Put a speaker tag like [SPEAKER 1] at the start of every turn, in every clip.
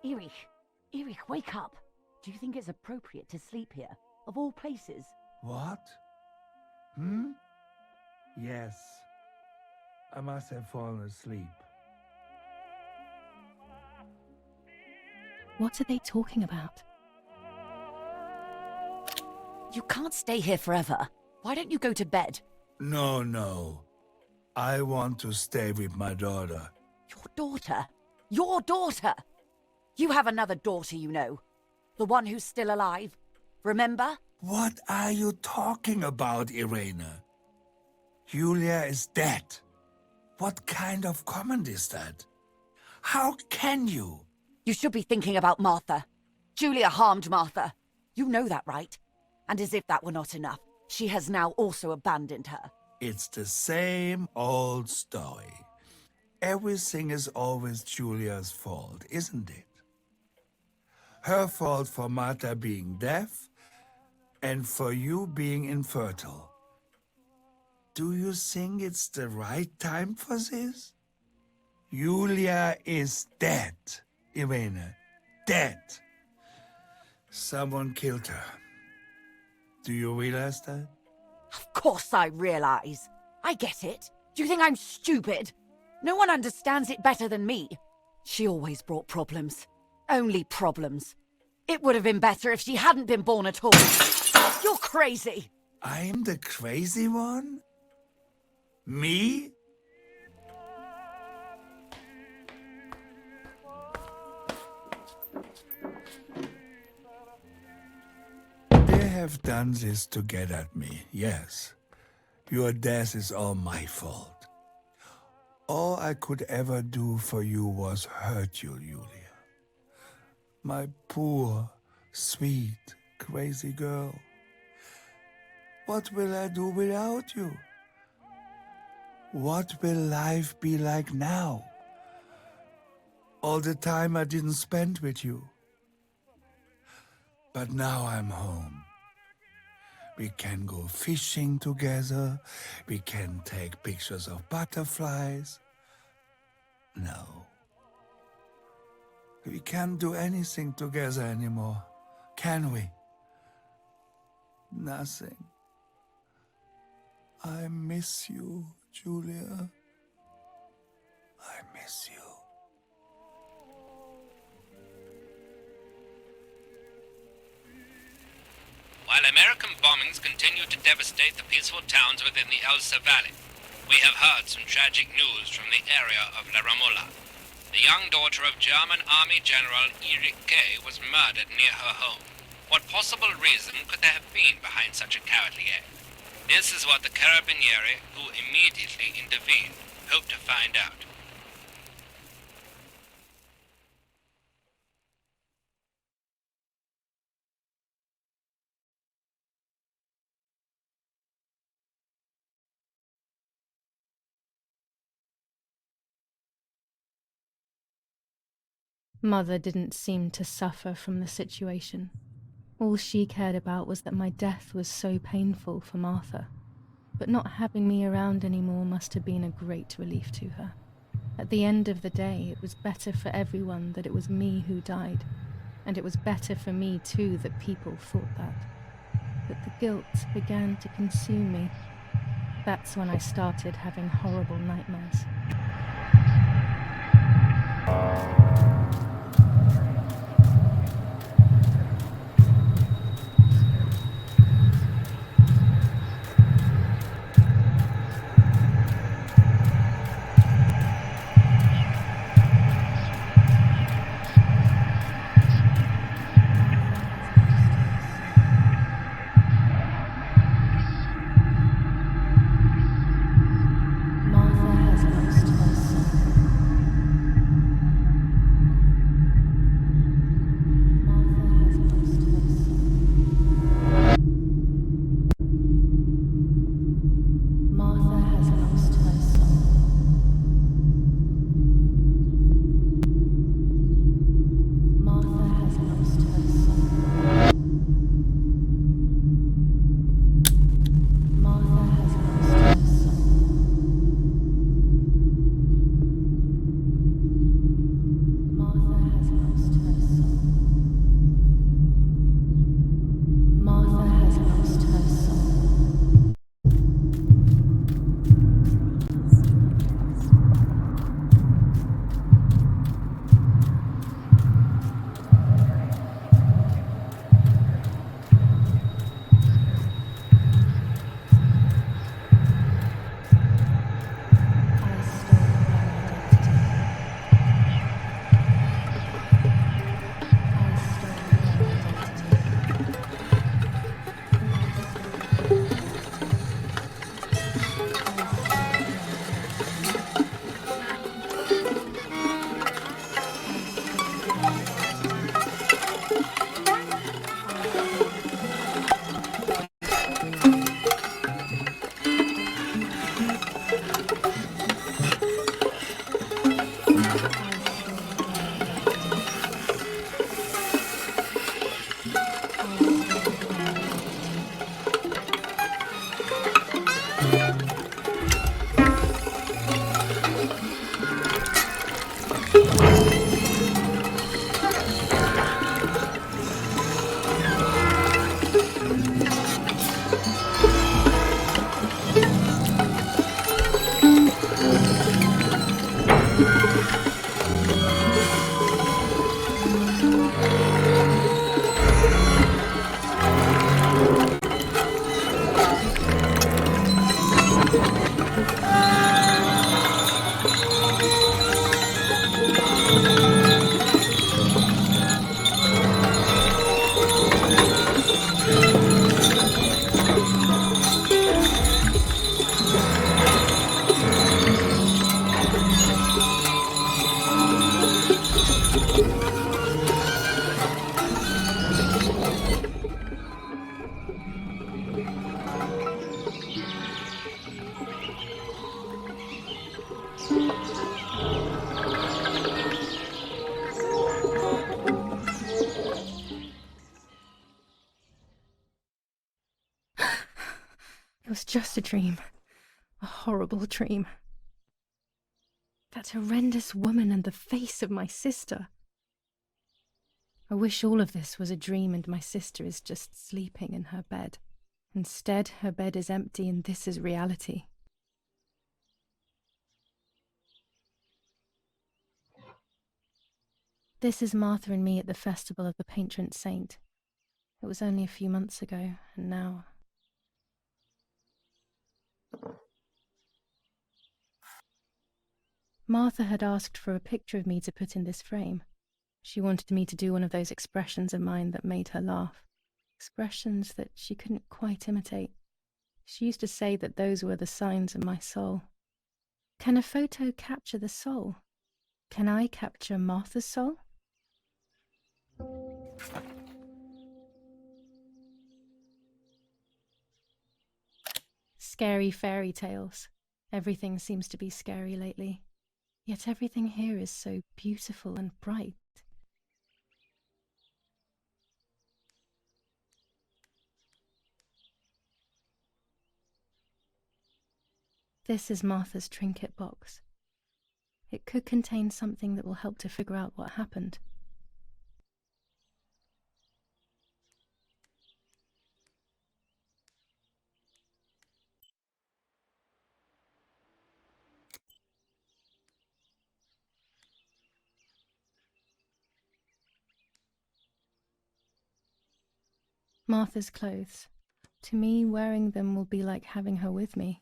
[SPEAKER 1] Erich, wake up. Do you think it's appropriate to sleep here, of all places?
[SPEAKER 2] What? Yes. I must have fallen asleep.
[SPEAKER 3] What are they talking about?
[SPEAKER 1] You can't stay here forever. Why don't you go to bed?
[SPEAKER 2] No. I want to stay with my daughter.
[SPEAKER 1] Your daughter? Your daughter? You have another daughter, you know. The one who's still alive. Remember?
[SPEAKER 2] What are you talking about, Irene? Julia is dead. What kind of comment is that? How can you?
[SPEAKER 1] You should be thinking about Martha. Julia harmed Martha. You know that, right? And as if that were not enough, she has now also abandoned her.
[SPEAKER 2] It's the same old story. Everything is always Julia's fault, isn't it? Her fault for Martha being deaf, and for you being infertile. Do you think it's the right time for this? Julia is dead, Irene. Dead. Someone killed her. Do you realize that?
[SPEAKER 1] Of course I realize. I get it. Do you think I'm stupid? No one understands it better than me. She always brought problems. Only problems. It would have been better if she hadn't been born at all. You're crazy.
[SPEAKER 2] I'm the crazy one? Me? They have done this to get at me, yes. Your death is all my fault. All I could ever do for you was hurt you, Julia. My poor, sweet, crazy girl. What will I do without you? What will life be like now? All the time I didn't spend with you. But now I'm home. We can go fishing together. We can take pictures of butterflies. No. We can't do anything together anymore, can we? Nothing. I miss you, Julia. I miss you.
[SPEAKER 4] While American bombings continue to devastate the peaceful towns within the Elsa Valley, we have heard some tragic news from the area of La Ramola. The young daughter of German Army General Erich K. was murdered near her home. What possible reason could there have been behind such a cowardly act? This is what the Carabinieri, who immediately intervened, hope to find out.
[SPEAKER 3] Mother didn't seem to suffer from the situation. All she cared about was that my death was so painful for Martha. But not having me around anymore must have been a great relief to her. At the end of the day, it was better for everyone that it was me who died. And it was better for me too that people thought that. But the guilt began to consume me. That's when I started having horrible nightmares. It was just a dream. A horrible dream. That horrendous woman and the face of my sister. I wish all of this was a dream and my sister is just sleeping in her bed. Instead, her bed is empty and this is reality. This is Martha and me at the festival of the patron saint. It was only a few months ago, and now... Martha had asked for a picture of me to put in this frame. She wanted me to do one of those expressions of mine that made her laugh. Expressions that she couldn't quite imitate. She used to say that those were the signs of my soul. Can a photo capture the soul? Can I capture Martha's soul? Scary fairy tales. Everything seems to be scary lately. Yet everything here is so beautiful and bright. This is Martha's trinket box. It could contain something that will help to figure out what happened. Martha's clothes. To me, wearing them will be like having her with me.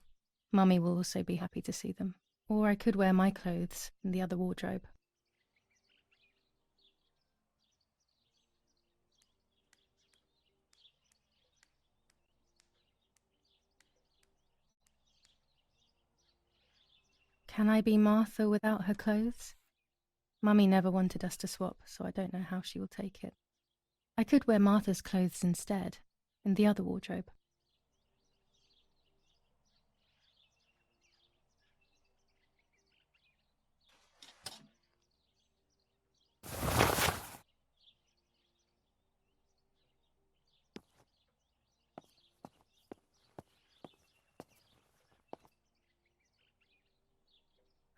[SPEAKER 3] Mummy will also be happy to see them. Or I could wear my clothes in the other wardrobe. Can I be Martha without her clothes? Mummy never wanted us to swap, so I don't know how she will take it. I could wear Martha's clothes instead, in the other wardrobe.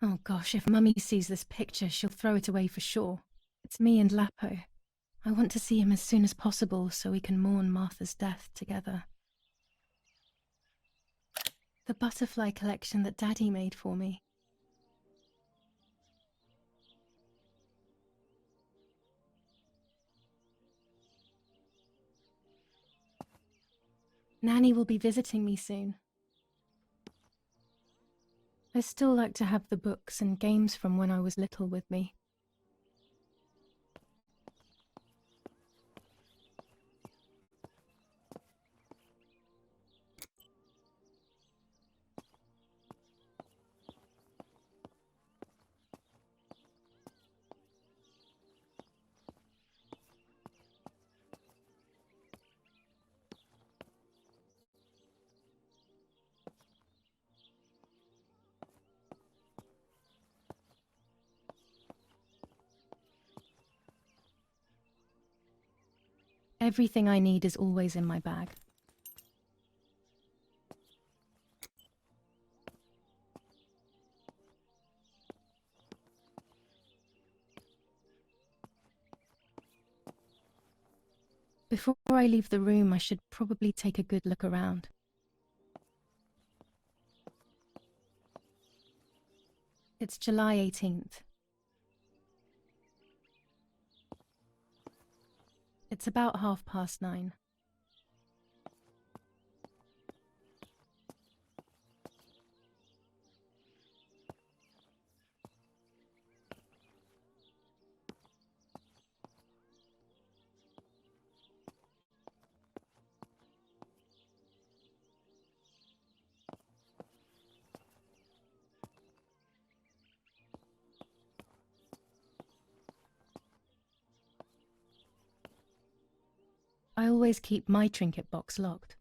[SPEAKER 3] Oh gosh, if Mummy sees this picture, she'll throw it away for sure. It's me and Lapo. I want to see him as soon as possible so we can mourn Martha's death together. The butterfly collection that Daddy made for me. Nanny will be visiting me soon. I still like to have the books and games from when I was little with me. Everything I need is always in my bag. Before I leave the room, I should probably take a good look around. It's July 18th. It's about 9:30. I always keep my trinket box locked.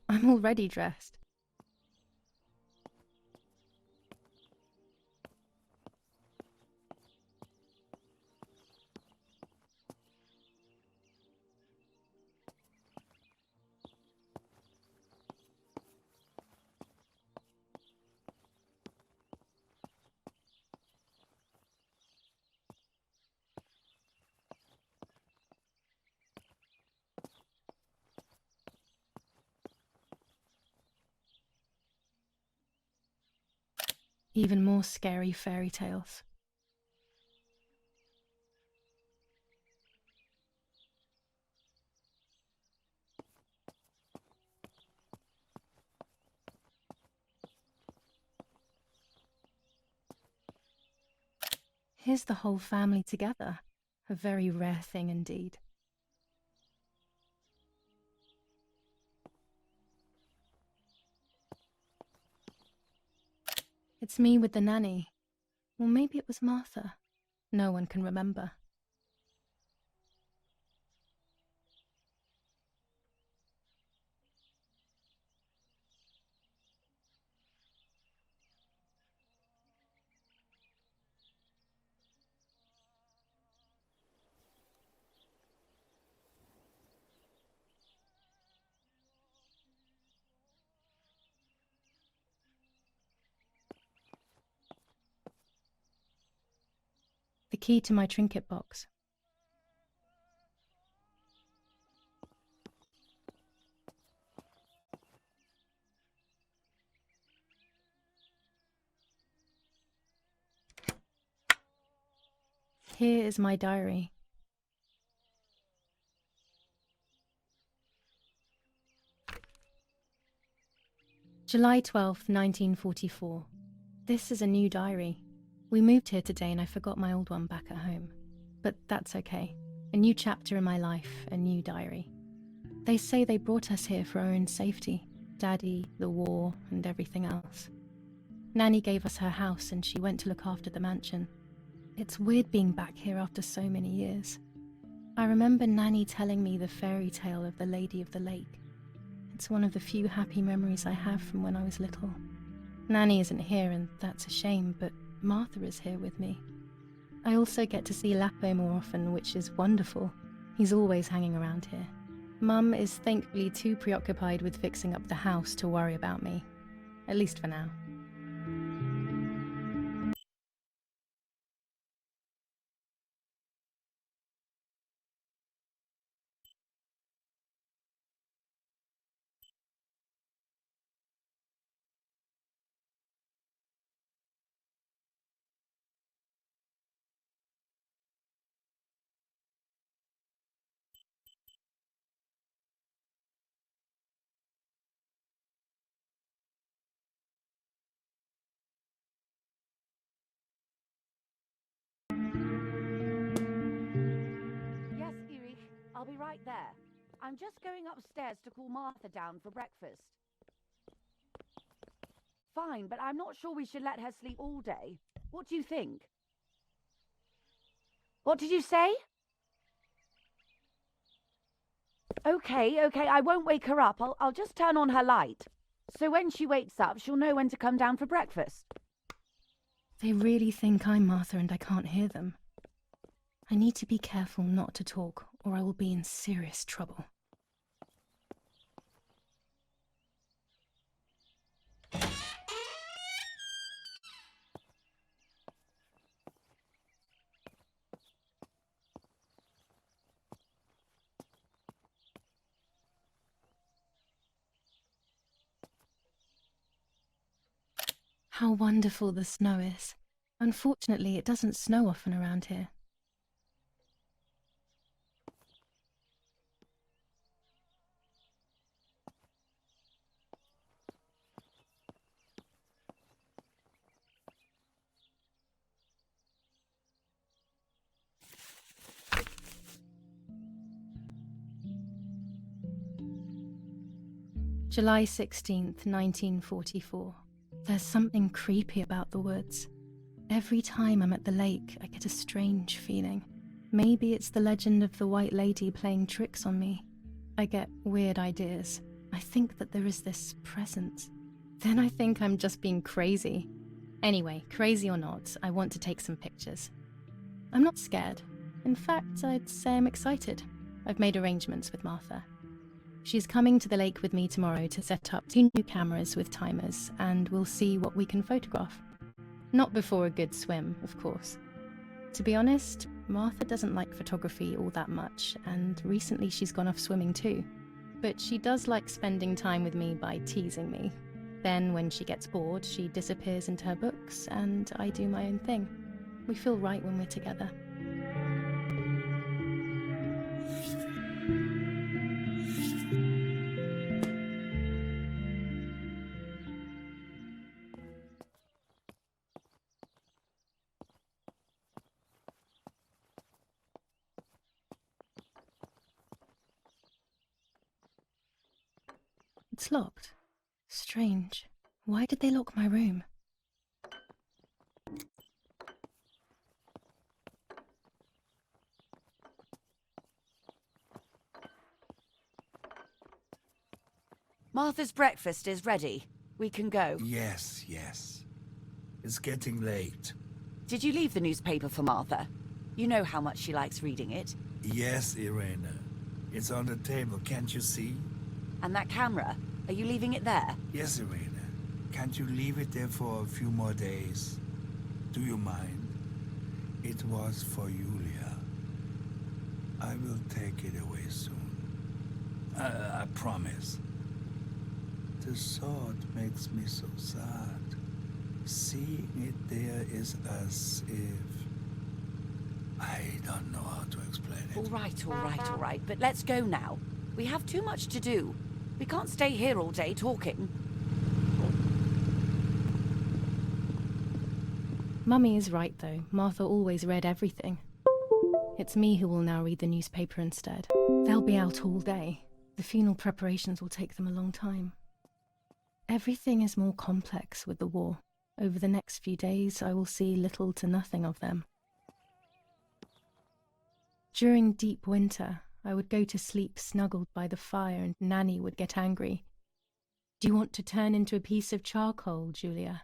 [SPEAKER 3] I'm already dressed. Even more scary fairy tales. Here's the whole family together. A very rare thing indeed. It's me with the nanny. Or maybe it was Martha. No one can remember. The key to my trinket box. Here is my diary. July 12th, 1944. This is a new diary. We moved here today and I forgot my old one back at home. But that's okay. A new chapter in my life, a new diary. They say they brought us here for our own safety. Daddy, the war, and everything else. Nanny gave us her house and she went to look after the mansion. It's weird being back here after so many years. I remember Nanny telling me the fairy tale of the Lady of the Lake. It's one of the few happy memories I have from when I was little. Nanny isn't here and that's a shame, but Martha is here with me. I also get to see Lapo more often, which is wonderful. He's always hanging around here. Mum is thankfully too preoccupied with fixing up the house to worry about me. At least for now.
[SPEAKER 1] Yes, Erich, I'll be right there. I'm just going upstairs to call Martha down for breakfast. Fine, but I'm not sure we should let her sleep all day. What do you think? What did you say? Okay, I won't wake her up. I'll just turn on her light. So when she wakes up, she'll know when to come down for breakfast.
[SPEAKER 3] They really think I'm Martha and I can't hear them. I need to be careful not to talk, or I will be in serious trouble. How wonderful the snow is. Unfortunately, it doesn't snow often around here. July 16th, 1944. There's something creepy about the woods. Every time I'm at the lake, I get a strange feeling. Maybe it's the legend of the White Lady playing tricks on me. I get weird ideas. I think that there is this presence. Then I think I'm just being crazy. Anyway, crazy or not, I want to take some pictures. I'm not scared. In fact, I'd say I'm excited. I've made arrangements with Martha. She's coming to the lake with me tomorrow to set up 2 new cameras with timers, and we'll see what we can photograph. Not before a good swim, of course. To be honest, Martha doesn't like photography all that much, and recently she's gone off swimming too. But she does like spending time with me by teasing me. Then, when she gets bored, she disappears into her books, and I do my own thing. We feel right when we're together. It's locked. Strange. Why did they lock my room?
[SPEAKER 1] Martha's breakfast is ready. We can go.
[SPEAKER 2] Yes. It's getting late.
[SPEAKER 1] Did you leave the newspaper for Martha? You know how much she likes reading it.
[SPEAKER 2] Yes, Irena. It's on the table, can't you see?
[SPEAKER 1] And that camera? Are you leaving it there?
[SPEAKER 2] Yes, Irena. Can't you leave it there for a few more days? Do you mind? It was for Julia. I will take it away soon. I promise. The thought makes me so sad. Seeing it there is as if... I don't know how to explain it.
[SPEAKER 1] All right. But let's go now. We have too much to do. We can't stay here all day talking.
[SPEAKER 3] Mummy is right though. Martha always read everything. It's me who will now read the newspaper instead. They'll be out all day. The funeral preparations will take them a long time. Everything is more complex with the war. Over the next few days, I will see little to nothing of them. During deep winter, I would go to sleep snuggled by the fire and Nanny would get angry. Do you want to turn into a piece of charcoal, Julia?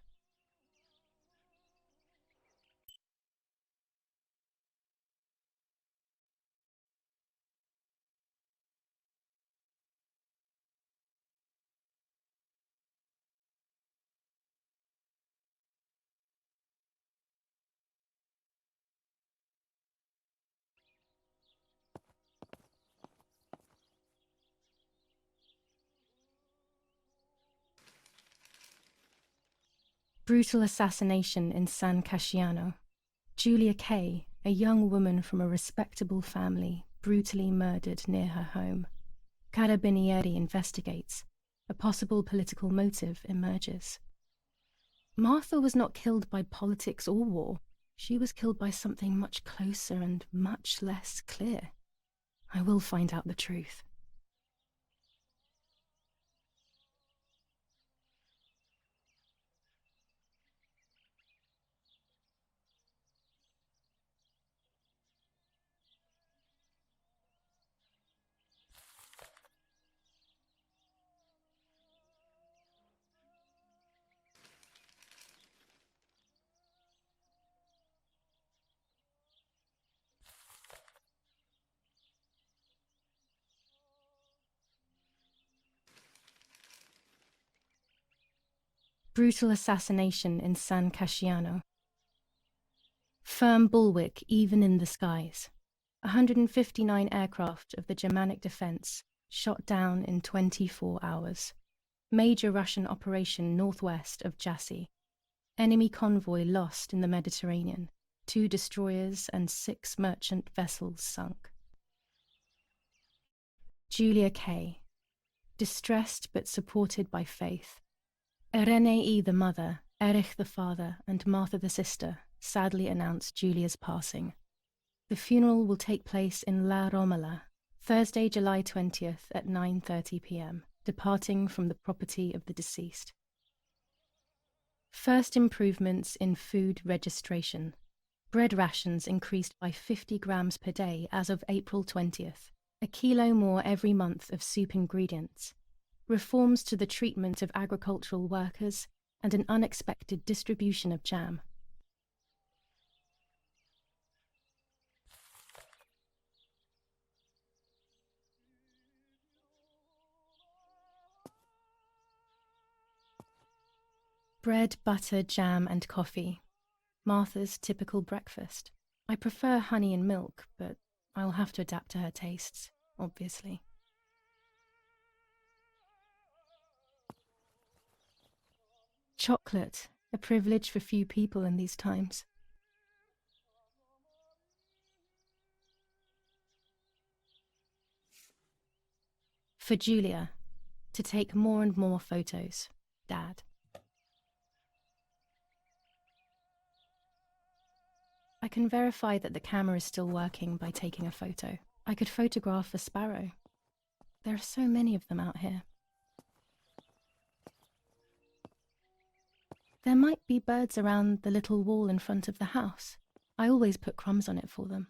[SPEAKER 3] Brutal assassination in San Casciano. Julia Kay, a young woman from a respectable family, brutally murdered near her home. Carabinieri investigates. A possible political motive emerges. Martha was not killed by politics or war. She was killed by something much closer and much less clear. I will find out the truth. Brutal assassination in San Casciano. Firm bulwark even in the skies. 159 aircraft of the Germanic defense shot down in 24 hours. Major Russian operation northwest of Jassy. Enemy convoy lost in the Mediterranean. 2 destroyers and 6 merchant vessels sunk. Julia K. Distressed but supported by faith. Irenei the mother, Erich the father, and Martha the sister sadly announced Julia's passing. The funeral will take place in La Romola, Thursday, July 20th at 9:30 p.m., departing from the property of the deceased. First improvements in food registration. Bread rations increased by 50 grams per day as of April 20th, a kilo more every month of soup ingredients. Reforms to the treatment of agricultural workers, and an unexpected distribution of jam. Bread, butter, jam, and coffee. Martha's typical breakfast. I prefer honey and milk, but I'll have to adapt to her tastes, obviously. Chocolate, a privilege for few people in these times. For Julia, to take more and more photos. Dad. I can verify that the camera is still working by taking a photo. I could photograph a sparrow. There are so many of them out here. There might be birds around the little wall in front of the house. I always put crumbs on it for them.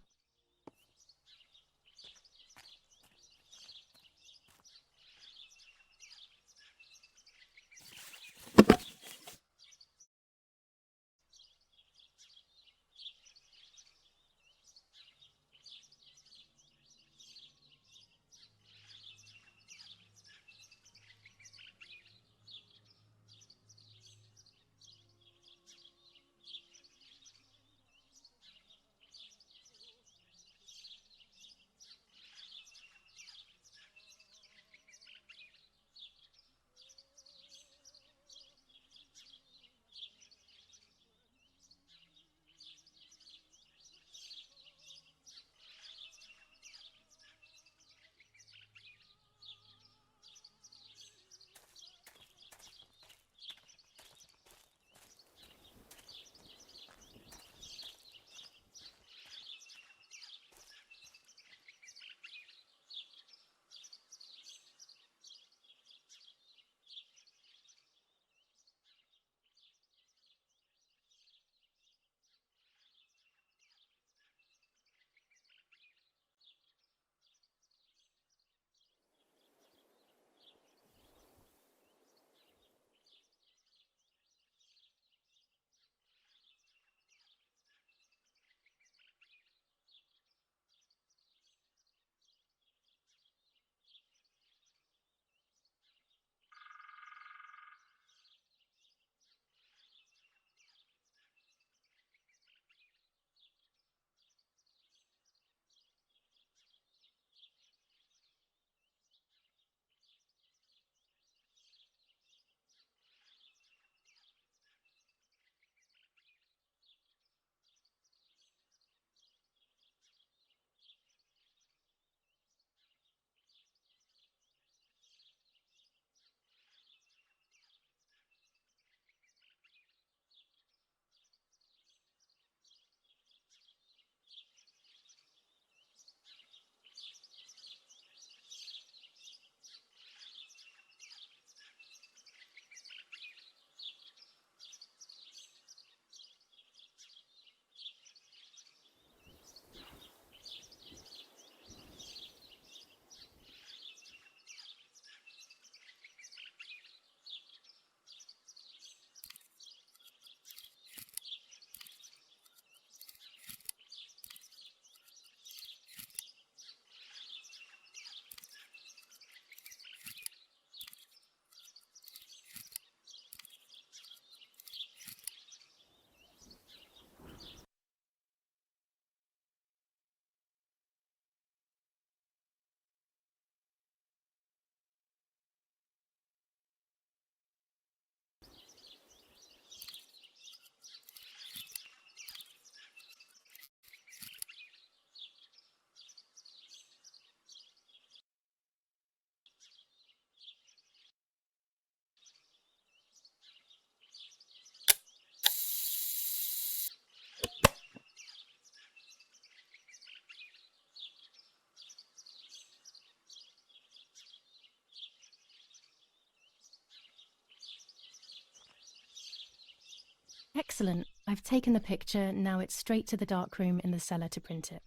[SPEAKER 3] Excellent. I've taken the picture, now it's straight to the darkroom in the cellar to print it.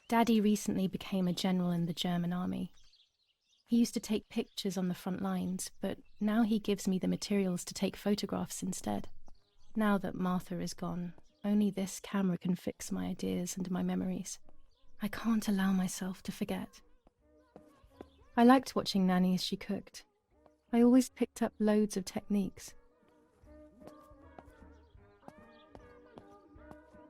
[SPEAKER 3] Daddy recently became a general in the German army. He used to take pictures on the front lines, but now he gives me the materials to take photographs instead. Now that Martha is gone, only this camera can fix my ideas and my memories. I can't allow myself to forget. I liked watching Nanny as she cooked. I always picked up loads of techniques.